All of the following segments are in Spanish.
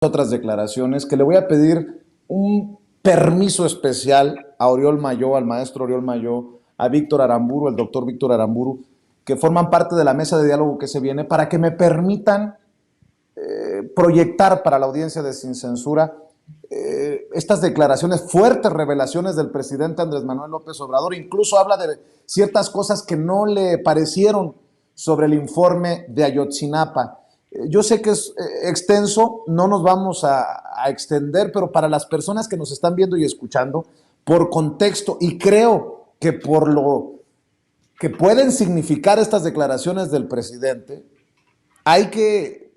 otras declaraciones que le voy a pedir un permiso especial a Oriol Mayó, al maestro Oriol Mayó, a Víctor Aramburu, el doctor Víctor Aramburu, que forman parte de la mesa de diálogo que se viene, para que me permitan proyectar para la audiencia de Sin Censura estas declaraciones, fuertes revelaciones del presidente Andrés Manuel López Obrador. Incluso habla de ciertas cosas que no le parecieron sobre el informe de Ayotzinapa. Yo sé que es extenso, no nos vamos a extender, pero para las personas que nos están viendo y escuchando, por contexto, y creo que por lo que pueden significar estas declaraciones del presidente, hay que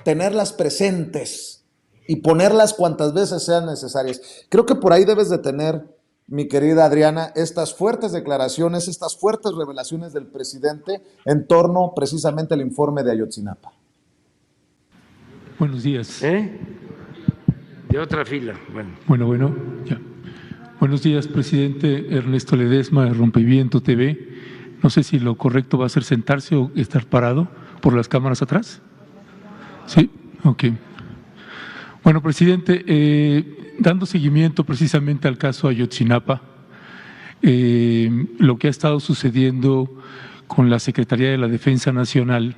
tenerlas presentes y ponerlas cuantas veces sean necesarias. Creo que por ahí debes de tener, mi querida Adriana, estas fuertes declaraciones, estas fuertes revelaciones del presidente en torno precisamente al informe de Ayotzinapa. Buenos días. De otra fila. Bueno, ya. Buenos días, presidente Ernesto Ledesma de Rompeviento TV. No sé si lo correcto va a ser sentarse o estar parado por las cámaras atrás. Sí, ok. Bueno, presidente, dando seguimiento precisamente al caso Ayotzinapa, lo que ha estado sucediendo con la Secretaría de la Defensa Nacional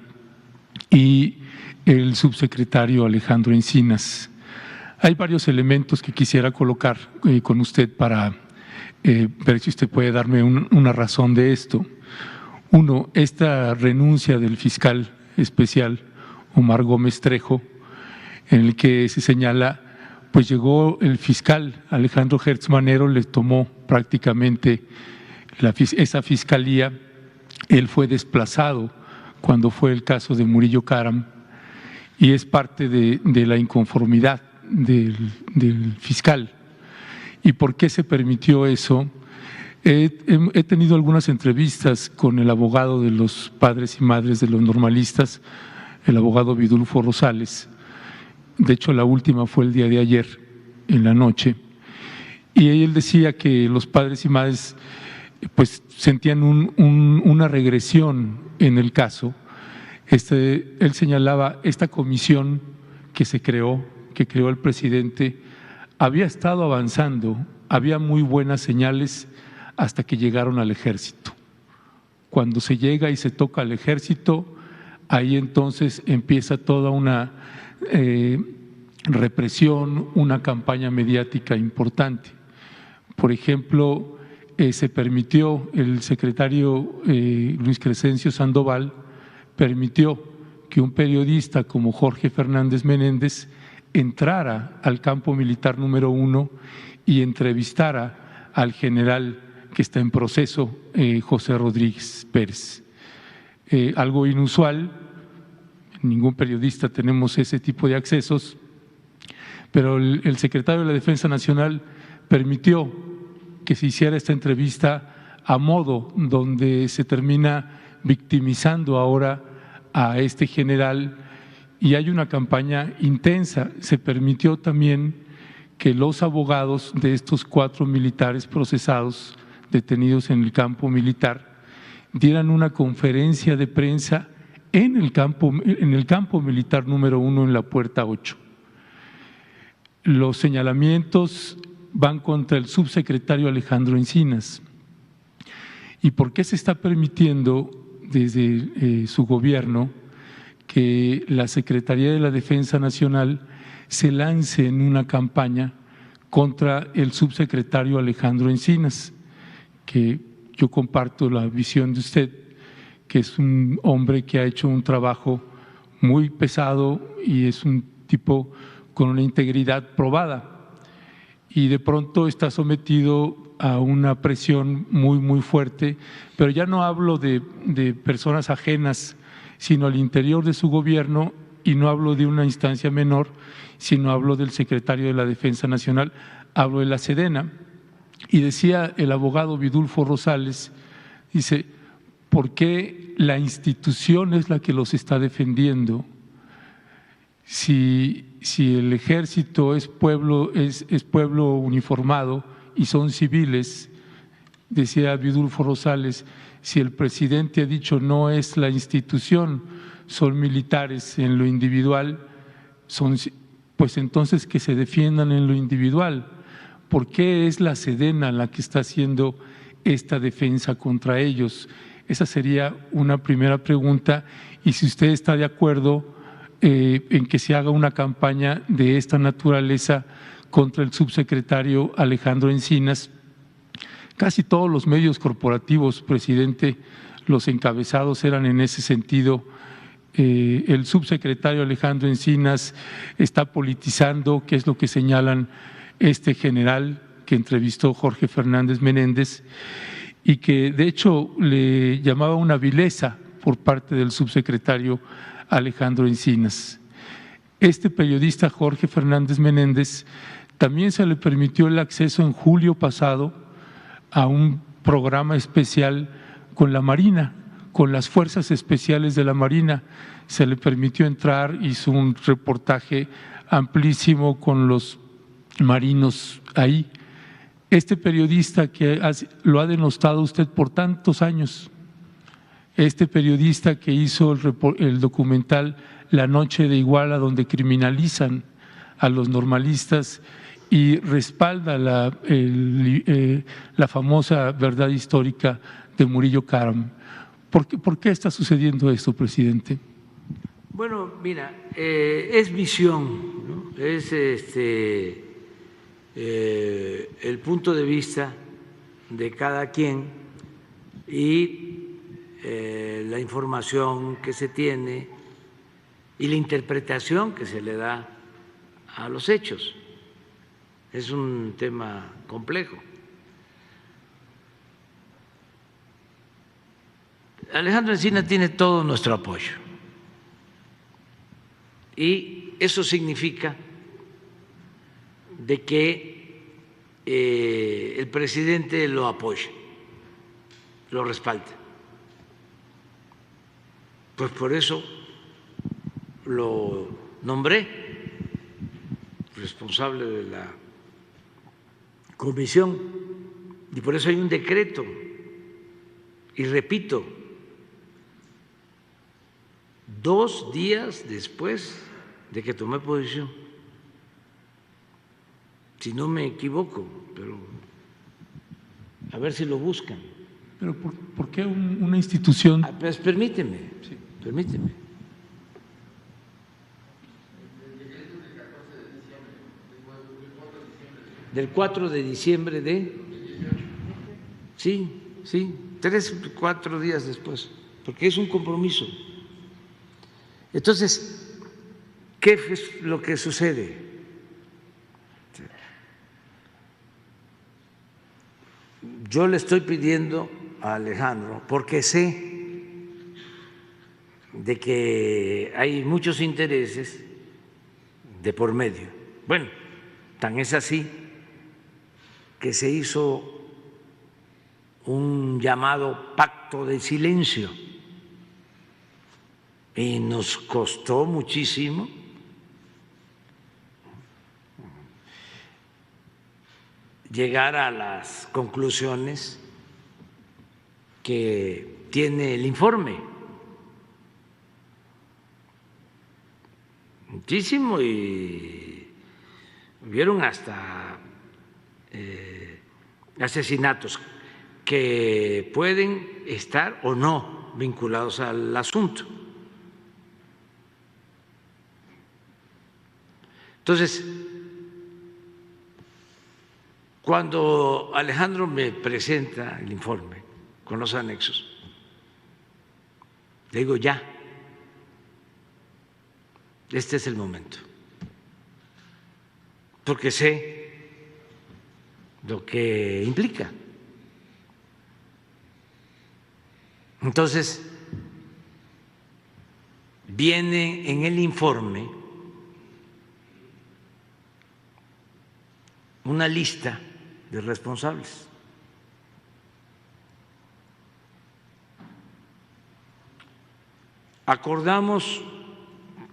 y el subsecretario Alejandro Encinas. Hay varios elementos que quisiera colocar con usted para ver si usted puede darme una razón de esto. Uno, esta renuncia del fiscal especial Omar Gómez Trejo, en el que se señala, pues llegó el fiscal Alejandro Gertz Manero, le tomó prácticamente esa fiscalía, él fue desplazado cuando fue el caso de Murillo Karam y es parte de la inconformidad del fiscal. ¿Y por qué se permitió eso? He tenido algunas entrevistas con el abogado de los padres y madres de los normalistas, el abogado Vidulfo Rosales. De hecho, la última fue el día de ayer, en la noche, y él decía que los padres y madres pues sentían una regresión en el caso. Él señalaba esta comisión que creó el presidente, había estado avanzando, había muy buenas señales hasta que llegaron al ejército. Cuando se llega y se toca al ejército, ahí entonces empieza toda una represión, una campaña mediática importante. Por ejemplo, se permitió, el secretario Luis Crescencio Sandoval permitió que un periodista como Jorge Fernández Menéndez entrara al campo militar número 1 y entrevistara al general que está en proceso, José Rodríguez Pérez. Algo inusual, ningún periodista tenemos ese tipo de accesos, pero el secretario de la Defensa Nacional permitió que se hiciera esta entrevista a modo donde se termina victimizando ahora a este general y hay una campaña intensa. Se permitió también que los abogados de estos 4 militares procesados, detenidos en el campo militar, dieran una conferencia de prensa en el campo militar número 1 en la Puerta 8. Los señalamientos van contra el subsecretario Alejandro Encinas. ¿Y por qué se está permitiendo desde su gobierno que la Secretaría de la Defensa Nacional se lance en una campaña contra el subsecretario Alejandro Encinas? Que yo comparto la visión de usted, que es un hombre que ha hecho un trabajo muy pesado y es un tipo con una integridad probada y de pronto está sometido a una presión muy fuerte, pero ya no hablo de personas ajenas, sino al interior de su gobierno, y no hablo de una instancia menor, sino hablo del secretario de la Defensa Nacional, hablo de la Sedena. Y decía el abogado Vidulfo Rosales, dice, ¿por qué la institución es la que los está defendiendo? Si el ejército es pueblo uniformado y son civiles, decía Vidulfo Rosales, si el presidente ha dicho no es la institución, son militares en lo individual, pues entonces que se defiendan en lo individual. ¿Por qué es la Sedena la que está haciendo esta defensa contra ellos? Esa sería una primera pregunta. Y si usted está de acuerdo en que se haga una campaña de esta naturaleza contra el subsecretario Alejandro Encinas. Casi todos los medios corporativos, presidente, los encabezados eran en ese sentido. El subsecretario Alejandro Encinas está politizando, que es lo que señalan este general que entrevistó Jorge Fernández Menéndez, y que de hecho le llamaba una vileza por parte del subsecretario Alejandro Encinas. Este periodista Jorge Fernández Menéndez también se le permitió el acceso en julio pasado a un programa especial con la Marina, con las Fuerzas Especiales de la Marina. Se le permitió entrar, hizo un reportaje amplísimo con los marinos ahí. Este periodista que lo ha denostado usted por tantos años, este periodista que hizo el documental La Noche de Iguala, donde criminalizan a los normalistas y respalda la famosa verdad histórica de Murillo Karam. ¿Por qué está sucediendo esto, presidente? Bueno, mira, es visión, ¿no? Es el punto de vista de cada quien y la información que se tiene y la interpretación que se le da a los hechos. Es un tema complejo. Alejandro Encinas tiene todo nuestro apoyo y eso significa de que el presidente lo apoya, lo respalda. Pues por eso lo nombré responsable de la comisión y por eso hay un decreto. Y repito, 2 días después de que tomé posición, si no me equivoco, pero a ver si lo buscan. ¿Pero por qué una institución? Pues permíteme, sí, permíteme. Del 4 de diciembre de… Sí, 3 o 4 días después, porque es un compromiso. Entonces, ¿qué es lo que sucede? Yo le estoy pidiendo a Alejandro, porque sé de que hay muchos intereses de por medio. Bueno, tan es así que se hizo un llamado pacto de silencio y nos costó muchísimo llegar a las conclusiones que tiene el informe. Muchísimo, y hubieron hasta asesinatos que pueden estar o no vinculados al asunto. Entonces, cuando Alejandro me presenta el informe con los anexos, le digo ya, este es el momento, porque sé lo que implica. Entonces, viene en el informe una lista de responsables. Acordamos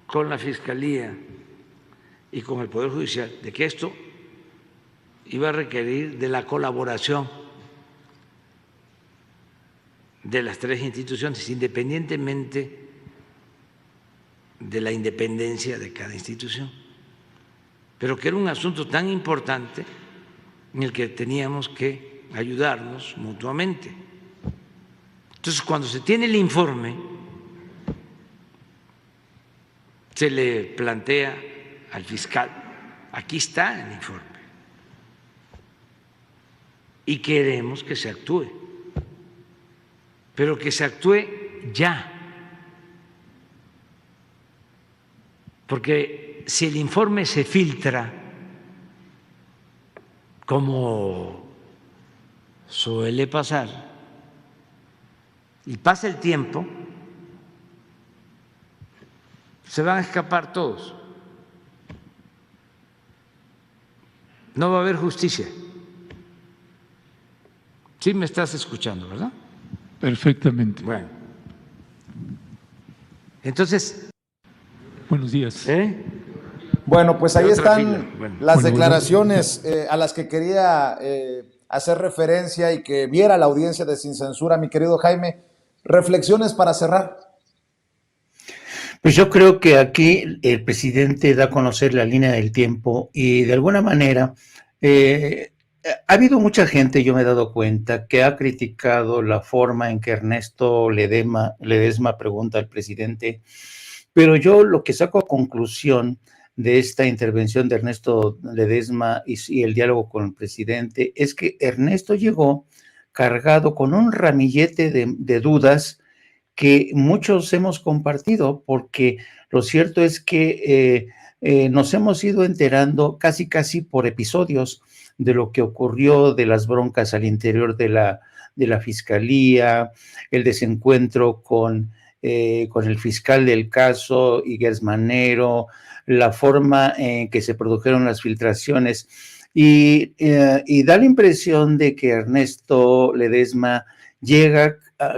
con la Fiscalía y con el Poder Judicial de que esto iba a requerir de la colaboración de las 3 instituciones, independientemente de la independencia de cada institución. pero que era un asunto tan importante en el que teníamos que ayudarnos mutuamente. Entonces, cuando se tiene el informe, se le plantea al fiscal, aquí está el informe, y queremos que se actúe, pero que se actúe ya, porque si el informe se filtra, como suele pasar, y pasa el tiempo, se van a escapar todos. No va a haber justicia. Sí me estás escuchando, ¿verdad? Perfectamente. Bueno. Entonces, Buenos días. Bueno, pues ahí De otra fila. están Bueno. las Bueno, declaraciones a las que quería hacer referencia y que viera la audiencia de Sin Censura, mi querido Jaime. Reflexiones para cerrar. Pues yo creo que aquí el presidente da a conocer la línea del tiempo y de alguna manera ha habido mucha gente, yo me he dado cuenta, que ha criticado la forma en que Ernesto Ledesma pregunta al presidente, pero yo lo que saco a conclusión de esta intervención de Ernesto Ledesma y el diálogo con el presidente es que Ernesto llegó cargado con un ramillete de dudas que muchos hemos compartido, porque lo cierto es que nos hemos ido enterando casi por episodios de lo que ocurrió, de las broncas al interior de la fiscalía, el desencuentro con el fiscal del caso, Igues Manero, la forma en que se produjeron las filtraciones, y da la impresión de que Ernesto Ledesma llega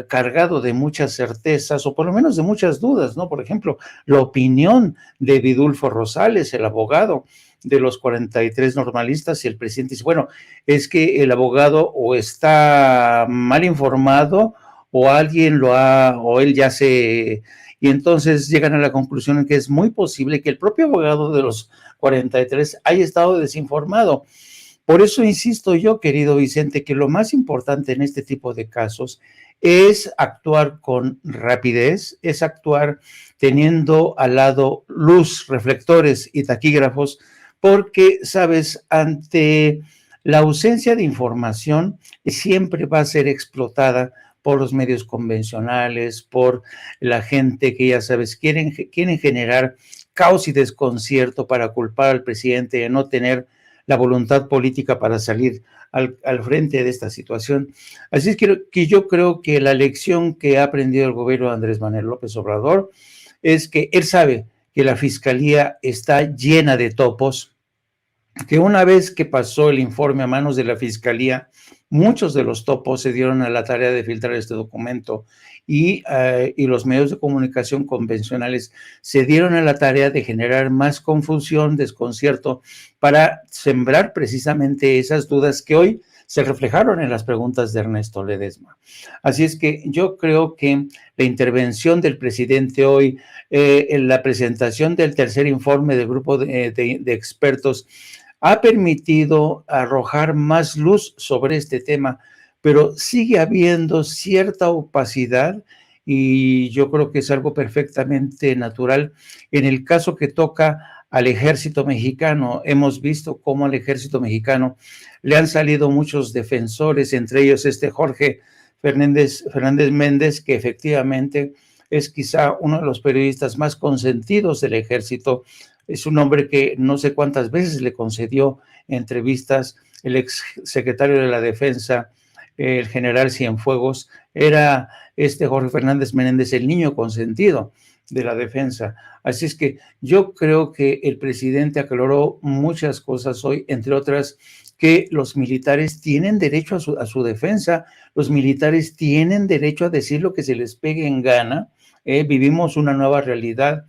cargado de muchas certezas, o por lo menos de muchas dudas, ¿no? Por ejemplo, la opinión de Vidulfo Rosales, el abogado de los 43 normalistas, y el presidente dice, bueno, es que el abogado o está mal informado, o alguien o él ya se... Y entonces llegan a la conclusión en que es muy posible que el propio abogado de los 43 haya estado desinformado. Por eso insisto yo, querido Vicente, que lo más importante en este tipo de casos es actuar con rapidez, es actuar teniendo al lado luz, reflectores y taquígrafos, porque, sabes, ante la ausencia de información siempre va a ser explotada por los medios convencionales, por la gente que, ya sabes, quieren generar caos y desconcierto para culpar al presidente de no tener la voluntad política para salir al frente de esta situación. Así es que yo creo que la lección que ha aprendido el gobierno de Andrés Manuel López Obrador es que él sabe que la fiscalía está llena de topos, que una vez que pasó el informe a manos de la fiscalía, muchos de los topos se dieron a la tarea de filtrar este documento y los medios de comunicación convencionales se dieron a la tarea de generar más confusión, desconcierto, para sembrar precisamente esas dudas que hoy se reflejaron en las preguntas de Ernesto Ledesma. Así es que yo creo que la intervención del presidente hoy, en la presentación del tercer informe del grupo de expertos, ha permitido arrojar más luz sobre este tema, pero sigue habiendo cierta opacidad y yo creo que es algo perfectamente natural. En el caso que toca al ejército mexicano, hemos visto cómo al ejército mexicano le han salido muchos defensores, entre ellos Jorge Fernández Méndez, que efectivamente es quizá uno de los periodistas más consentidos del ejército. Es un hombre que no sé cuántas veces le concedió entrevistas el ex secretario de la Defensa, el general Cienfuegos. Era Jorge Fernández Menéndez el niño consentido de la defensa. Así es que yo creo que el presidente aclaró muchas cosas hoy, entre otras que los militares tienen derecho a su defensa, los militares tienen derecho a decir lo que se les pegue en gana. Vivimos una nueva realidad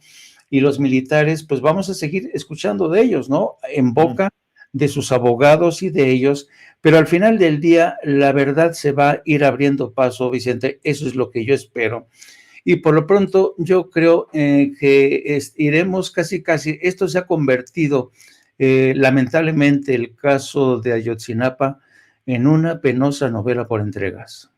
y los militares, pues vamos a seguir escuchando de ellos, ¿no? En boca de sus abogados y de ellos, pero al final del día la verdad se va a ir abriendo paso, Vicente, eso es lo que yo espero. Y por lo pronto yo creo que iremos casi, esto se ha convertido lamentablemente el caso de Ayotzinapa en una penosa novela por entregas.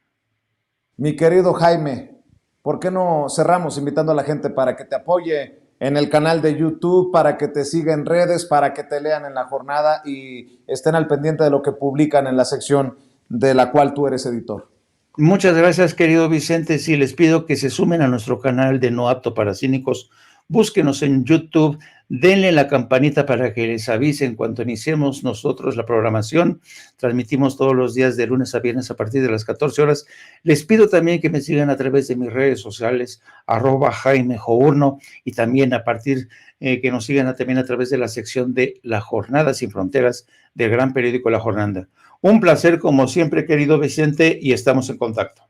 Mi querido Jaime, ¿por qué no cerramos invitando a la gente para que te apoye en el canal de YouTube, para que te siga en redes, para que te lean en La Jornada y estén al pendiente de lo que publican en la sección de la cual tú eres editor? Muchas gracias, querido Vicente. Sí, les pido que se sumen a nuestro canal de No Apto para Cínicos. Búsquenos en YouTube, denle la campanita para que les avise en cuanto iniciemos nosotros la programación. Transmitimos todos los días de lunes a viernes a partir de las 14 horas. Les pido también que me sigan a través de mis redes sociales, @Jaime Journo, y también a partir que nos sigan también a través de la sección de La Jornada Sin Fronteras del gran periódico La Jornada. Un placer como siempre, querido Vicente, y estamos en contacto.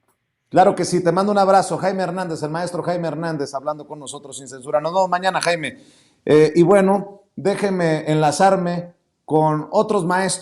Claro que sí, te mando un abrazo. Jaime Hernández, el maestro Jaime Hernández, hablando con nosotros sin censura. Nos vemos mañana, Jaime. Y bueno, déjeme enlazarme con otros maestros.